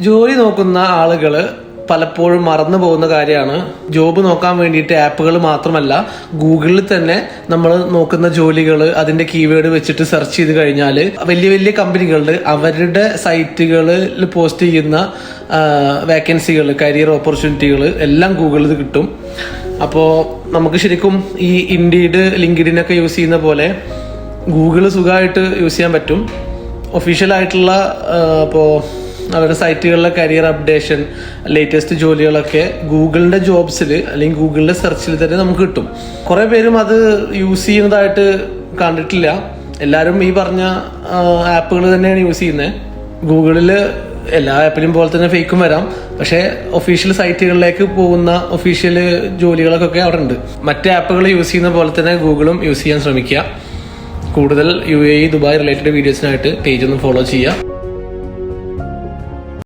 ജോലി നോക്കുന്ന ആളുകൾ പലപ്പോഴും മറന്നു പോകുന്ന കാര്യമാണ്. ജോബ് നോക്കാൻ വേണ്ടിയിട്ട് ആപ്പുകൾ മാത്രമല്ല, ഗൂഗിളിൽ തന്നെ നമ്മൾ നോക്കുന്ന ജോലികൾ അതിന്റെ കീവേഡ് വെച്ചിട്ട് സെർച്ച് ചെയ്ത് കഴിഞ്ഞാൽ വലിയ വലിയ കമ്പനികളുടെ അവരുടെ സൈറ്റുകളിൽ പോസ്റ്റ് ചെയ്യുന്ന വേക്കൻസികൾ, കരിയർ ഓപ്പർച്യൂണിറ്റികൾ എല്ലാം ഗൂഗിളിൽ കിട്ടും. അപ്പോൾ നമുക്ക് ശരിക്കും ഈ ഇൻഡീഡ്, ലിങ്ക്ഡിനൊക്കെ യൂസ് ചെയ്യുന്ന പോലെ ഗൂഗിള് സുഖമായിട്ട് യൂസ് ചെയ്യാൻ പറ്റും. ഒഫീഷ്യലായിട്ടുള്ള ഇപ്പോൾ അവരുടെ സൈറ്റുകളിലെ കരിയർ അപ്ഡേഷൻ, ലേറ്റസ്റ്റ് ജോലികളൊക്കെ ഗൂഗിളിന്റെ ജോബ്സിൽ അല്ലെങ്കിൽ ഗൂഗിളിന്റെ സെർച്ചിൽ തന്നെ നമുക്ക് കിട്ടും. കുറെ പേരും അത് യൂസ് ചെയ്യുന്നതായിട്ട് കണ്ടിട്ടില്ല. എല്ലാവരും ഈ പറഞ്ഞ ആപ്പുകൾ തന്നെയാണ് യൂസ് ചെയ്യുന്നത്. ഗൂഗിളിൽ എല്ലാ ആപ്പിലും പോലെ തന്നെ ഫേക്കും വരാം, പക്ഷേ ഒഫീഷ്യൽ സൈറ്റുകളിലേക്ക് പോകുന്ന ഒഫീഷ്യൽ ജോലികളൊക്കെ അവിടെ ഉണ്ട്. മറ്റ് ആപ്പുകൾ യൂസ് ചെയ്യുന്ന പോലെ തന്നെ ഗൂഗിളും യൂസ് ചെയ്യാൻ ശ്രമിക്കുക. കൂടുതൽ UAE, ദുബായ് റിലേറ്റഡ് വീഡിയോസിനായിട്ട് പേജ് ഒന്ന് ഫോളോ ചെയ്യുക.